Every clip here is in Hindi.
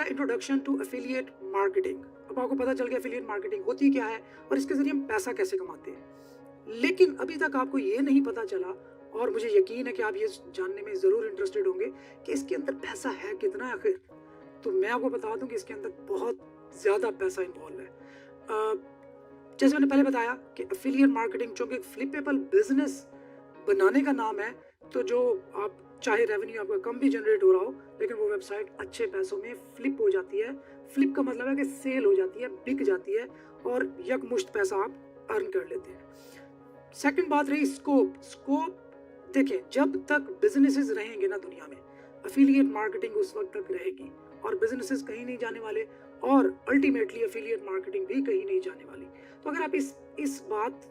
Introduction to affiliate marketing. अब आपको पता चल गया एफिलिएट मार्केटिंग होती क्या है और इसके जरिए हम पैसा कैसे कमाते हैं। लेकिन अभी तक आपको ये नहीं पता चला, और मुझे यकीन है कि आप ये जानने में ज़रूर इंटरेस्टेड होंगे कि इसके अंदर पैसा है कितना आखिर। तो मैं आपको बता दूं कि इसके अंदर बहुत ज़्यादा पैसा इन्वॉल्व है। जैसे मैंने पहले बताया कि एफिलिएट मार्केटिंग चूँकि एक फ्लिपेबल बिजनेस बनाने का नाम है, तो जो आप चाहे रेवेन्यू आपका कम भी जनरेट हो रहा हो, लेकिन वो वेबसाइट अच्छे पैसों में फ्लिप हो जाती है। फ्लिप का मतलब है कि सेल हो जाती है, बिक जाती है और यकमुश्त पैसा आप अर्न कर लेते हैं। सेकंड बात रही स्कोप। देखिए, जब तक बिजनेसेस रहेंगे ना दुनिया में, एफिलिएट मार्केटिंग उस वक्त तक रहेगी और बिजनेसेस कहीं नहीं जाने वाले, और अल्टीमेटली एफिलिएट मार्केटिंग भी कहीं नहीं जाने वाली। तो अगर आप इस बात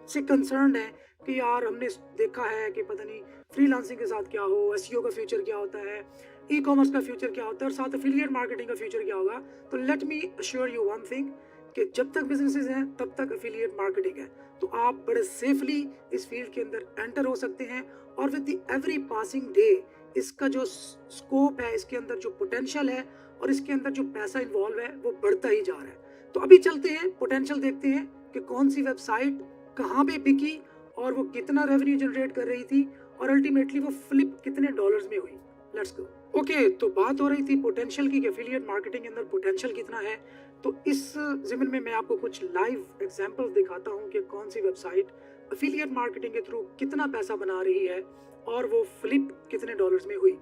से कंसर्न है कि यार हमने देखा है कि पता नहीं फ्रीलांसिंग के साथ क्या हो, एसईओ का फ्यूचर क्या होता है, ई कॉमर्स का फ्यूचर क्या होता है और साथ एफिलिएट मार्केटिंग का फ्यूचर क्या होगा, तो let me assure you one thing कि जब तक बिजनेसेस हैं तब तक एफिलिएट मार्केटिंग है। तो आप बड़े सेफली इस फील्ड के अंदर एंटर हो सकते हैं और with the every passing day इसका जो स्कोप है, इसके अंदर जो पोटेंशियल है और इसके अंदर जो पैसा इन्वॉल्व है वो बढ़ता ही जा रहा है। तो अभी चलते हैं, पोटेंशियल देखते हैं कि कौन सी वेबसाइट कहाँ पे बिकी और वो कितना रेवेन्यू जनरेट कर रही थी और अल्टीमेटली वो फ्लिप कितने डॉलर्स में हुई। Let's go. ओके, तो बात हो रही थी पोटेंशियल की, एफिलिएट मार्केटिंग के अंदर पोटेंशियल कितना है। तो इस ज़िम्न में मैं आपको कुछ लाइव एग्जांपल दिखाता हूँ कि कौन सी वेबसाइट एफिलिएट मार्केटिंग के थ्रू कितना पैसा बना रही है और वो फ्लिप कितने डॉलर्स में हुई।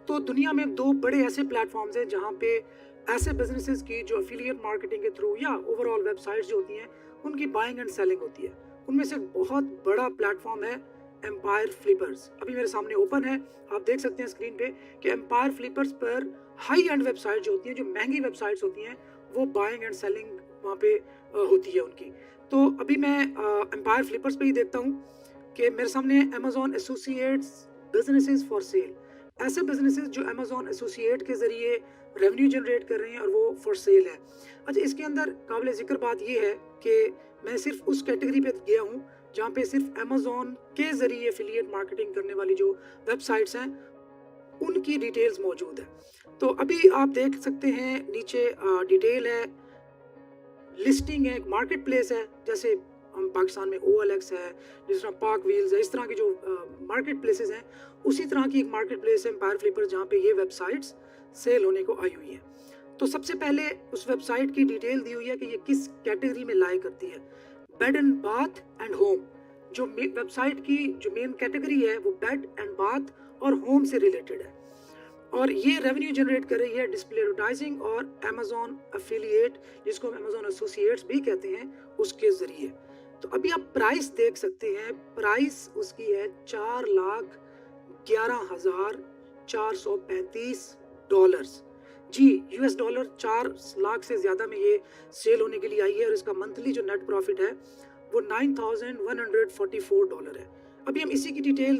तो दुनिया में दो बड़े ऐसे प्लेटफॉर्म्स हैं जहाँ पे ऐसे बिजनेसेस की जो एफिलिएट मार्केटिंग के थ्रू या ओवरऑल वेबसाइट्स जो होती हैं उनकी बाइंग एंड सेलिंग होती है। उनमें से एक बहुत बड़ा प्लेटफॉर्म है एम्पायर फ्लिपर्स। अभी मेरे सामने ओपन है, आप देख सकते हैं स्क्रीन पे कि एम्पायर फ्लिपर्स पर हाई एंड वेबसाइट जो होती हैं, जो महंगी वेबसाइट्स होती हैं, वो बाइंग एंड सेलिंग वहाँ पे होती है उनकी। तो अभी मैं एम्पायर फ्लिपर्स पे ही देखता हूँ कि मेरे सामने Amazon associates businesses for sale, ऐसे बिजनेसेस जो अमेजॉन एसोसिएट के जरिए रेवेन्यू जनरेट कर रहे हैं और वो फॉर सेल है। अच्छा, इसके अंदर काबिल जिक्र बात ये है कि मैं सिर्फ उस कैटेगरी पे गया हूँ जहाँ पे सिर्फ अमेजॉन के जरिए एफिलिएट मार्केटिंग करने वाली जो वेबसाइट्स हैं उनकी डिटेल्स मौजूद है। तो अभी आप देख सकते हैं नीचे डिटेल है, लिस्टिंग है, एक मार्केट प्लेस है, जैसे हम पाकिस्तान में OLX है, जिस तरह पार्क व्हील्स है, इस तरह की जो मार्केट प्लेसेस हैं, उसी तरह की एक मार्केट प्लेस है एम्पायर फ्लिपर जहाँ पे ये वेबसाइट्स सेल होने को आई हुई हैं। तो सबसे पहले उस वेबसाइट की डिटेल दी हुई है कि ये किस कैटेगरी में लाई करती है। Bed and bath and home, जो वेबसाइट की जो मेन कैटेगरी है वो बेड एंड बाथ और होम से रिलेटेड है, और ये रेवेन्यू जनरेट कर रही है डिस्प्ले एडवर्टाइजिंग और अमेजॉन एफिलिएट, जिसको हम अमेजॉन एसोसिएट्स भी कहते हैं, उसके जरिए। तो अभी आप प्राइस देख सकते हैं, प्राइस उसकी है $4,11,435। जी, $4 लाख से ज़्यादा में ये सेल होने के लिए आई है और इसका मंथली जो नेट प्रॉफिट है वो $9,144 है। अभी हम इसी की डिटेल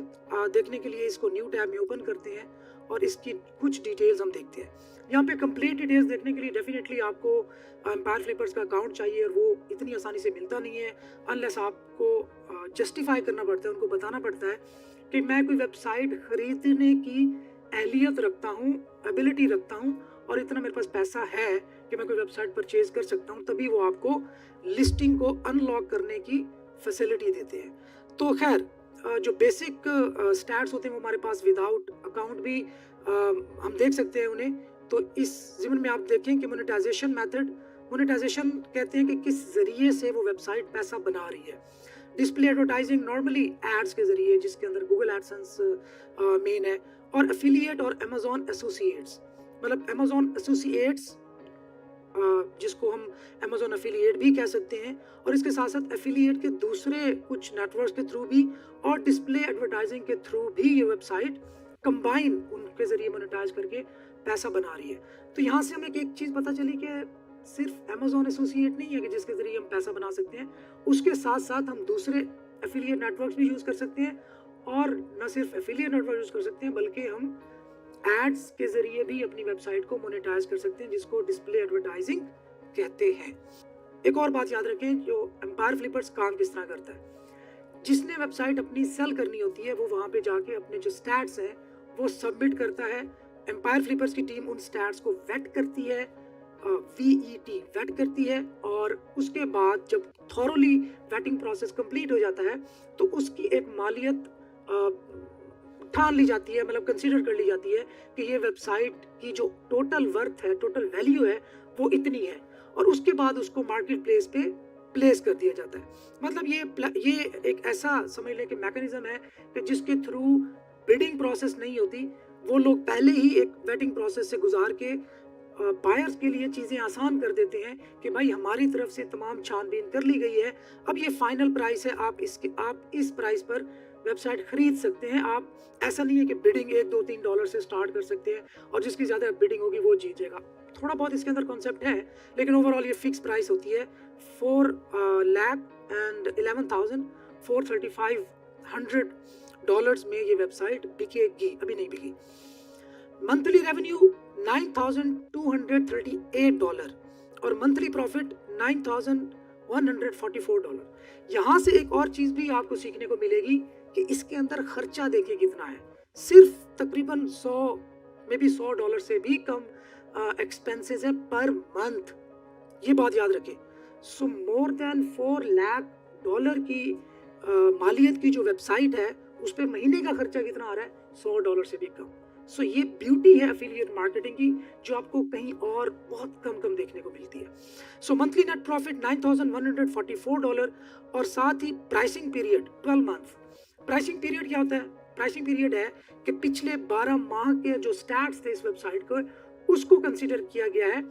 देखने के लिए इसको न्यू टैब में ओपन करते हैं और इसकी कुछ डिटेल्स हम देखते हैं। यहाँ पे कंप्लीट डिटेल्स देखने के लिए डेफिनेटली आपको एम्पायर फ्लिपर्स का अकाउंट चाहिए और वो इतनी आसानी से मिलता नहीं है, अनलेस आपको जस्टिफाई करना पड़ता है, उनको बताना पड़ता है कि मैं कोई वेबसाइट खरीदने की अहलियत रखता हूँ, एबिलिटी रखता हूँ और इतना मेरे पास पैसा है कि मैं कोई वेबसाइट परचेज कर सकता हूँ, तभी वो आपको लिस्टिंग को अनलॉक करने की फैसिलिटी देते हैं। तो खैर, जो बेसिक स्टैट्स होते हैं वो हमारे पास विदाउट अकाउंट भी हम देख सकते हैं उन्हें। तो इस ज़िम्न में आप देखें कि मोनेटाइजेशन मेथड, मोनेटाइजेशन कहते हैं कि किस ज़रिए से वो वेबसाइट पैसा बना रही है। डिस्प्ले एडवर्टाइजिंग नॉर्मली एड्स के ज़रिए, जिसके अंदर गूगल एडसेंस मेन है, और एफिलिएट और अमेजॉन एसोसिएट्स, मतलब अमेजॉन एसोसिएट्स जिसको हम अमेजॉन एफिलिएट भी कह सकते हैं, और इसके साथ साथ एफिलिएट के दूसरे कुछ नेटवर्क के थ्रू भी और डिस्प्ले एडवर्टाइजिंग के थ्रू भी ये वेबसाइट कंबाइन उनके जरिए मोनेटाइज करके पैसा बना रही है। तो यहाँ से हमें एक चीज़ पता चली कि सिर्फ अमेजॉन एसोसिएट नहीं है कि जिसके जरिए हम पैसा बना सकते हैं, उसके साथ साथ हम दूसरे एफिलिएट नेटवर्क भी यूज़ कर सकते हैं, और न सिर्फ एफिलिएट नेटवर्क यूज़ कर सकते हैं बल्कि हम एड्स के जरिए भी अपनी वेबसाइट को मोनेटाइज कर सकते हैं, जिसको डिस्प्ले एडवर्टाइजिंग कहते हैं। एक और बात याद रखें, जो एम्पायर फ्लिपर्स काम किस तरह करता है, जिसने वेबसाइट अपनी सेल करनी होती है वो वहाँ पे जाके अपने जो स्टैट्स हैं वो सबमिट करता है एम्पायर फ्लिपर्स की टीम उन स्टैट्स को वेट करती है, वीईटी वेट करती है, और उसके बाद जब थॉरोली वेटिंग प्रोसेस कंप्लीट हो जाता है तो उसकी एक मालियत ठान ली जाती है, मतलब कंसीडर कर ली जाती है कि ये वेबसाइट की जो टोटल वर्थ है, टोटल वैल्यू है, वो इतनी है, और उसके बाद उसको मार्केट प्लेस पे प्लेस कर दिया जाता है। मतलब ये एक ऐसा समझ लें कि मैकेनिज्म है कि जिसके थ्रू बिडिंग प्रोसेस नहीं होती, वो लोग पहले ही एक वेटिंग प्रोसेस से गुजार के बायर्स के लिए चीज़ें आसान कर देते हैं कि भाई हमारी तरफ से तमाम छानबीन कर ली गई है, अब ये फाइनल प्राइस है, आप इस प्राइस पर वेबसाइट खरीद सकते हैं। आप ऐसा नहीं है कि बिडिंग $1, $2, $3 से स्टार्ट कर सकते हैं और जिसकी ज़्यादा बिडिंग होगी वो जीतेगा। थोड़ा बहुत इसके अंदर कॉन्सेप्ट है, लेकिन ओवरऑल ये फिक्स प्राइस होती है। 4,11,435 में ये वेबसाइट बिकेगी, अभी नहीं बिकी। मंथली रेवेन्यू $9,238 और मंथली प्रॉफिट $9,144। यहाँ से एक और चीज़ भी आपको सीखने को मिलेगी कि इसके अंदर खर्चा देखिए कितना है, सिर्फ तकरीबन $100 से भी कम एक्सपेंसेस है पर मंथ, ये बात याद रखें। सो मोर देन $4 लाख की मालियत की जो वेबसाइट है उस पर महीने का खर्चा कितना आ रहा है, $100 से भी कम। सो ये ब्यूटी है एफिलिएट मार्केटिंग की, जो आपको कहीं और बहुत कम देखने को मिलती है। सो मंथली नेट प्रॉफिट $9,144 और साथ ही pricing period 12 month. Pricing period क्या होता है? प्राइसिंग पीरियड है कि पिछले 12 माह के जो स्टैट्स थे इस वेबसाइट को, उसको कंसीडर किया गया है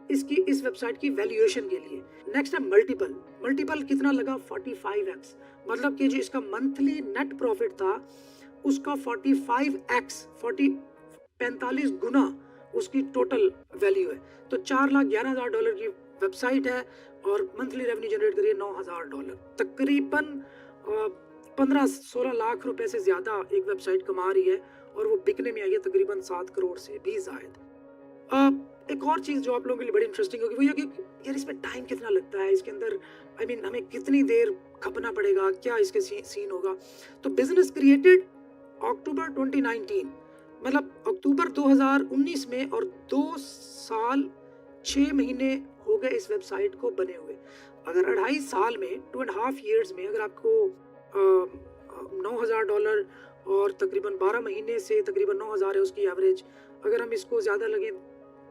इस वेबसाइट की वैल्यूएशन के लिए। नेक्स्ट है मल्टीपल। मल्टीपल कितना लगा? 45x, मतलब कि जो इसका मंथली नेट प्रॉफिट था उसका 45x 45 गुना उसकी टोटल वैल्यू है। तो $4,11,000 की वेबसाइट है और मंथली रेवेन्यू जनरेट करिए $9,000, तकरीबन 15-16 लाख रुपए से ज़्यादा एक वेबसाइट कमा रही है और वो बिकने में आई है तकरीबन 7 करोड़ से भी ज़ायद। एक और चीज़ जो आप लोगों के लिए बड़ी इंटरेस्टिंग होगी वो ये कि यार इसमें टाइम कितना लगता है, इसके अंदर हमें कितनी देर खपना पड़ेगा, क्या इसके सीन होगा। तो बिजनेस क्रिएटेड अक्टूबर 2019, मतलब अक्टूबर 2019 में, और 2 साल 6 महीने हो गए इस वेबसाइट को बने हुए। अगर 2.5 साल में 2.5 years में अगर आपको $9,000 और तकरीबन 12 महीने से तकरीबन 9,000 है उसकी एवरेज, अगर हम इसको ज़्यादा लगे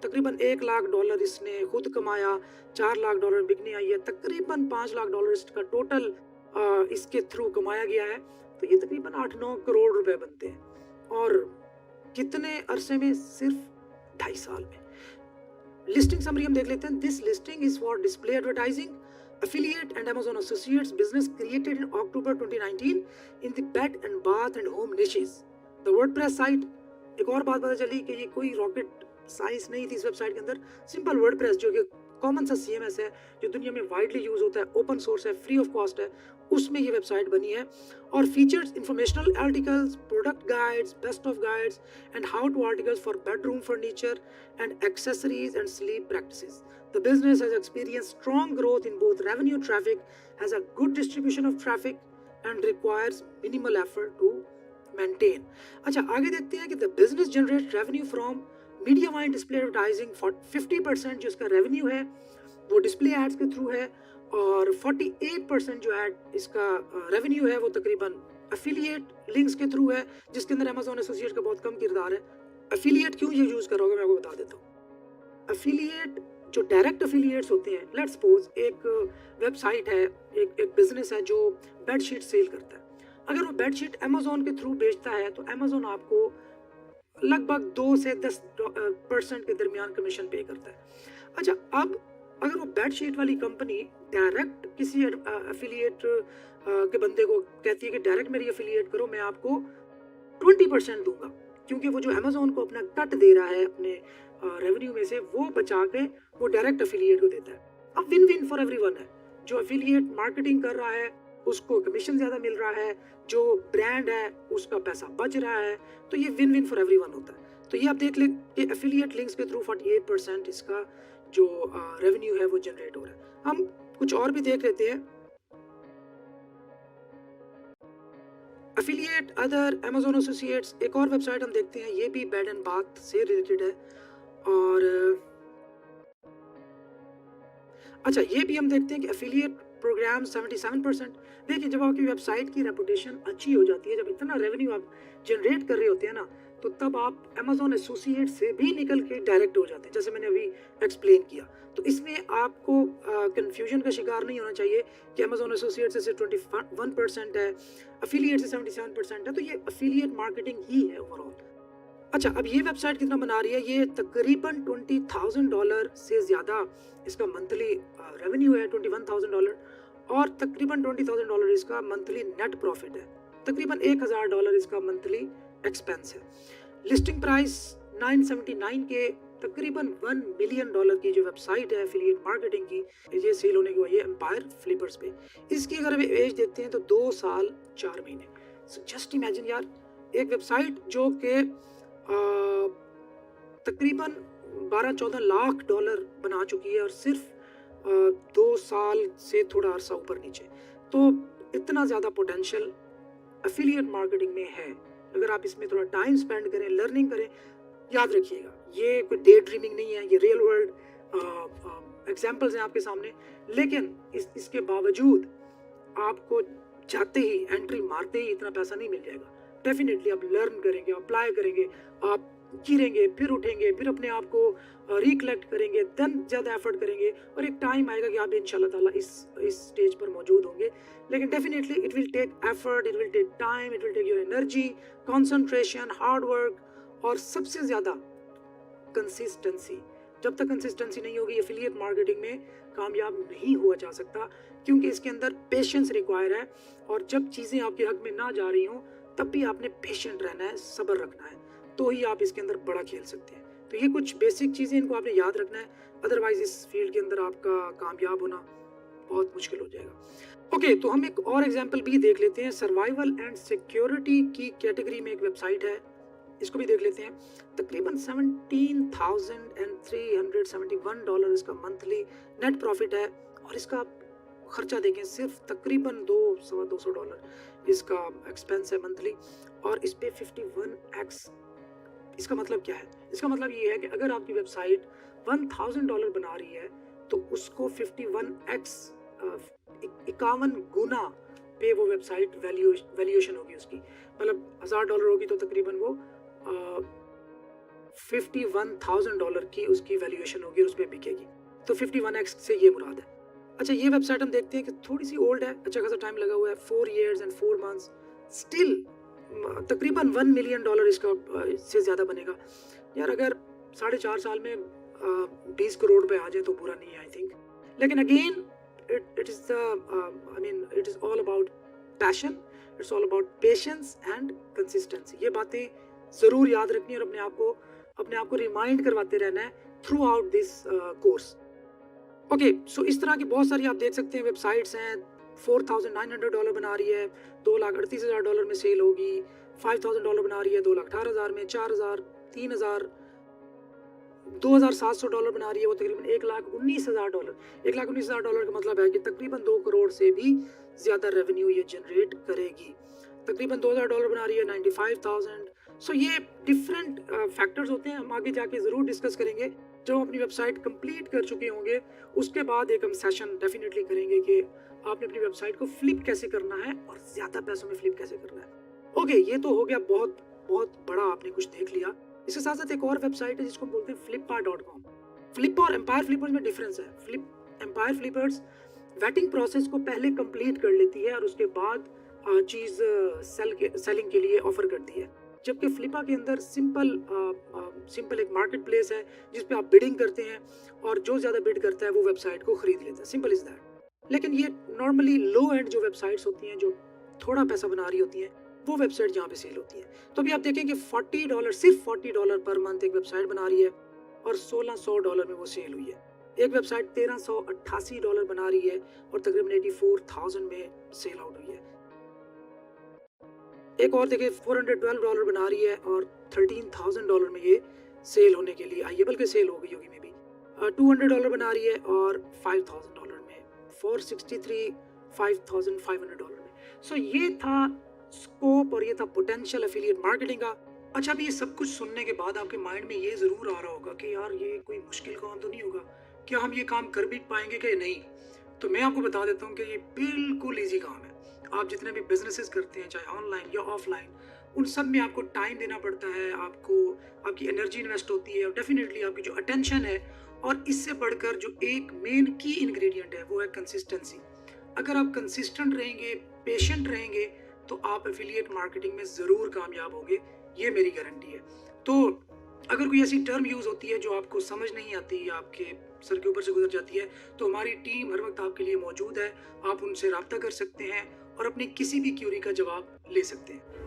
तकरीबन $1 लाख इसने खुद कमाया, $4 लाख बिकने आई है, तकरीबन $5 लाख इसका टोटल इसके थ्रू कमाया गया है। तो ये तकरीबन 8-9 करोड़ रुपए बनते हैं, और कितने अरसे में? सिर्फ 2.5 साल में। लिस्टिंग समरी हम देख लेते हैं। This listing is for display advertising, affiliate and Amazon Associates business created in October 2019 in the bed and bath and home niches. The WordPress site, एक और बात पता चली कि ये कोई रॉकेट साइंस नहीं थी इस वेबसाइट के अंदर। सिंपल वर्डप्रेस जो कि कॉमन सा CMS है, जो दुनिया में वाइडली यूज होता है, ओपन सोर्स है, फ्री ऑफ कॉस्ट है, उसमें ये वेबसाइट बनी है। और features informational articles, product guides, best of guides and how to articles for bedroom furniture and accessories and sleep practices. The business has experienced strong growth in both revenue traffic, has a good distribution of traffic and requires minimal effort to maintain. अच्छा, आगे देखते हैं कि the business generates revenue from media buying, display advertising। 50% जो इसका रेवेन्यू है वो डिस्प्ले एड्स के थ्रू है, और 48% जो एड इसका रेवेन्यू है वो तकरीबन एफिलिएट लिंक्स के थ्रू है, जिसके अंदर अमेजोन एसोसिएट का बहुत कम किरदार है। एफिलिएट क्यों ये यूज करोगे मैं आपको बता देता हूँ। एफिलिएट जो डायरेक्ट एफिलिएट्स होते हैं, लेट्स सपोज एक वेबसाइट है, एक बिजनेस है जो बेडशीट सेल करता है। अगर वो बेडशीट अमेजोन के थ्रू बेचता है तो अमेजोन आपको लगभग 2 से 10% के दरमियान कमीशन पे करता है। अच्छा, अब अगर वो बेडशीट वाली कंपनी डायरेक्ट किसी एफिलिएट के बंदे को कहती है कि डायरेक्ट मेरी एफिलिएट करो, मैं आपको 20% दूंगा, क्योंकि वो जो अमेजोन को अपना कट दे रहा है अपने रेवेन्यू में से, वो बचा के वो डायरेक्ट एफिलिएट को देता है। अब विन विन फॉर एवरीवन है। जो एफिलिएट मार्केटिंग कर रहा है उसको कमीशन ज़्यादा मिल रहा है, जो ब्रांड है उसका पैसा बच रहा है, तो ये विन विन फॉर एवरीवन होता है। तो ये आप देख लें कि एफिलिएट लिंक्स के थ्रू 48% इसका जो रेवेन्यू है वो जनरेट हो रहा है। हम कुछ और भी देख लेते हैं। एफिलिएट अदर अमेजोन एसोसिएट्स, एक और वेबसाइट हम देखते हैं, ये भी बेड एंड बाथ से रिलेटेड है। और अच्छा, ये भी हम देखते हैं कि एफिलिएट प्रोग्राम 77%। देखिए, जब आपकी वेबसाइट की रेपुटेशन अच्छी हो जाती है, जब इतना रेवेन्यू आप जनरेट कर रहे होते हैं ना, तो तब आप अमेजोन एसोसिएट से भी निकल के डायरेक्ट हो जाते हैं, जैसे मैंने अभी एक्सप्लेन किया। तो इसमें आपको कंफ्यूजन का शिकार नहीं होना चाहिए कि अमेजोन एसोसिएट से 21% है, एफिलिएट से 77% है, तो ये एफिलिएट मार्केटिंग ही है ओवरऑल। अच्छा, अब ये वेबसाइट कितना बना रही है? ये तकरीबन $20,000 से ज़्यादा इसका मंथली रेवेन्यू है, $21,000, और तकरीबन $20,000 इसका मंथली नेट प्रॉफिट है। तकरीबन $1,000 इसका मंथली एक्सपेंस है। लिस्टिंग प्राइस 979 के, तकरीबन $1 मिलियन की जो वेबसाइट है एफिलिएट मार्केटिंग की, ये सेल होने की हुई है एम्पायर फ्लिपर्स पे। इसकी अगर हम एज देखते हैं तो 2 साल 4 महीने। सो जस्ट इमेजिन यार, एक वेबसाइट जो कि तकरीबन 12-14 लाख डॉलर बना चुकी है, और सिर्फ 2 साल से थोड़ा अरसा ऊपर नीचे। तो इतना ज़्यादा पोटेंशियल एफिलिएट मार्केटिंग में है। अगर आप इसमें थोड़ा टाइम स्पेंड करें, लर्निंग करें, याद रखिएगा ये कोई डे ड्रीमिंग नहीं है, ये रियल वर्ल्ड एग्जाम्पल्स हैं आपके सामने। लेकिन इसके बावजूद आपको जाते ही, एंट्री मारते ही इतना पैसा नहीं मिल जाएगा। डेफिनेटली आप लर्न करेंगे, अप्लाई करेंगे, आप गिरेंगे, फिर उठेंगे, फिर अपने आप को रिकलेक्ट करेंगे, देन ज़्यादा एफर्ट करेंगे, और एक टाइम आएगा कि आप इंशाल्लाह ताला इस स्टेज पर मौजूद होंगे। लेकिन definitely it will take effort, it will take time, it will take your energy, concentration, hard work, और सबसे ज़्यादा कंसिस्टेंसी। जब तक कंसिस्टेंसी नहीं होगी, एफिलिएट मार्केटिंग में कामयाब नहीं हुआ जा सकता, क्योंकि इसके अंदर पेशेंस रिक्वायर है। और जब चीज़ें आपके हक में ना जा रही हों, तब भी आपने पेशेंट रहना है, सब्र रखना है, तो ही आप इसके अंदर बड़ा खेल सकते हैं। तो ये कुछ बेसिक चीज़ें, इनको आपने याद रखना है, अदरवाइज इस फील्ड के अंदर आपका कामयाब होना बहुत मुश्किल हो जाएगा। ओके, तो हम एक और एग्जांपल भी देख लेते हैं। सर्वाइवल एंड सिक्योरिटी की कैटेगरी में एक वेबसाइट है, इसको भी देख लेते हैं। तकरीबन $17,371 इसका मंथली नेट प्रॉफिट है, और इसका खर्चा देखें सिर्फ तकरीबन $200 इसका एक्सपेंस है मंथली, और इस पे 51x। इसका मतलब क्या है? इसका मतलब ये है कि अगर आपकी वेबसाइट $1,000 बना रही है, तो उसको 51x 51 गुना पे वो वेबसाइट वैल्यूएशन होगी उसकी। मतलब $1,000 होगी तो तकरीबन वो $51,000 की उसकी वैल्यूएशन होगी, और उस पर बिकेगी। तो 51x से ये मुराद है। अच्छा, ये वेबसाइट हम देखते हैं कि थोड़ी सी ओल्ड है, अच्छा खासा टाइम लगा हुआ है, 4 years and 4 months, स्टिल तकरीबन $1 मिलियन इसका से ज़्यादा बनेगा। यार, अगर 4.5 साल में 20 करोड़ पे आ जाए तो बुरा नहीं है, आई थिंक। लेकिन again it is all about passion, it's all about patience and consistency. ये बातें ज़रूर याद रखनी है, और अपने आप को रिमाइंड करवाते रहना है throughout this course. Okay, so इस तरह की बहुत सारी आप देख सकते हैं वेबसाइट्स हैं। $4,900 बना रही है, $2,38,000 में सेल होगी। $5,000 बना रही है, $2,18,000 में, 4,000, 3,000, $2,700 बना रही है, वो तकरीबन $1,19,000। $1,19,000 का मतलब है कि तकरीबन 2 करोड़ से भी ज़्यादा रेवेन्यू ये जनरेट करेगी। तकरीबन $2,000 बना रही है, 95,000। सो ये डिफरेंट फैक्टर्स होते हैं, हम आगे जाके ज़रूर डिस्कस करेंगे। जब हम अपनी वेबसाइट कंप्लीट कर चुके होंगे, उसके बाद एक हम सेशन डेफिनेटली करेंगे कि आपने अपनी वेबसाइट को फ्लिप कैसे करना है, और ज़्यादा पैसों में फ्लिप कैसे करना है। ओके, ये तो हो गया, बहुत बहुत बड़ा आपने कुछ देख लिया। इसके साथ साथ एक और वेबसाइट है जिसको बोलते हैं flippa.com। फ्लिप और एम्पायर फ्लिपर्स में डिफरेंस है। एम्पायर फ्लिपर्स वेटिंग प्रोसेस को पहले कंप्लीट कर लेती है, और उसके बाद चीज़ सेलिंग के लिए ऑफर करती है। जबकि फ्लिपा के अंदर सिंपल एक मार्केट प्लेस है जिस पे आप बिडिंग करते हैं, और जो ज़्यादा बिड करता है वो वेबसाइट को खरीद लेता है, सिंपल इज़ दैट। लेकिन ये नॉर्मली लो एंड जो वेबसाइट्स होती हैं, जो थोड़ा पैसा बना रही होती हैं, वो वेबसाइट जहाँ पे सेल होती है। तो अभी आप देखें कि $40, सिर्फ $40 पर मंथ एक वेबसाइट बना रही है, और $1,600 में वो सेल हुई है। एक वेबसाइट $1,388 बना रही है, और तकरीबन 84,000 में सेल आउट हुई है। एक और देखिए $412 बना रही है, और $13,000 में ये सेल होने के लिए आई है, बल्कि सेल हो गई होगी मे बी। $200 बना रही है, और $5,000 में, $463, $5,500 में। सो ये था स्कोप और ये था पोटेंशियल एफिलिएट मार्केटिंग का। अच्छा, अभी ये सब कुछ सुनने के बाद आपके माइंड में ये ज़रूर आ रहा होगा कि यार ये कोई मुश्किल काम तो नहीं होगा? क्या हम ये काम कर भी पाएँगे कि नहीं? तो मैं आपको बता देता हूँ कि ये बिल्कुल ईज़ी काम है। आप जितने भी बिज़नेसेस करते हैं, चाहे ऑनलाइन या ऑफ़लाइन, उन सब में आपको टाइम देना पड़ता है, आपको आपकी एनर्जी इन्वेस्ट होती है और डेफ़िनिटली आपकी जो अटेंशन है, और इससे बढ़कर जो एक मेन की इंग्रीडिएंट है, वो है कंसिस्टेंसी। अगर आप कंसिस्टेंट रहेंगे, पेशेंट रहेंगे, तो आप एफिलिएट मार्केटिंग में ज़रूर कामयाब होंगे, ये मेरी गारंटी है। तो अगर कोई ऐसी टर्म यूज़ होती है जो आपको समझ नहीं आती या आपके सर के ऊपर से गुज़र जाती है, तो हमारी टीम हर वक़्त आपके लिए मौजूद है। आप उनसे राब्ता कर सकते हैं और अपनी किसी भी क्वेरी का जवाब ले सकते हैं।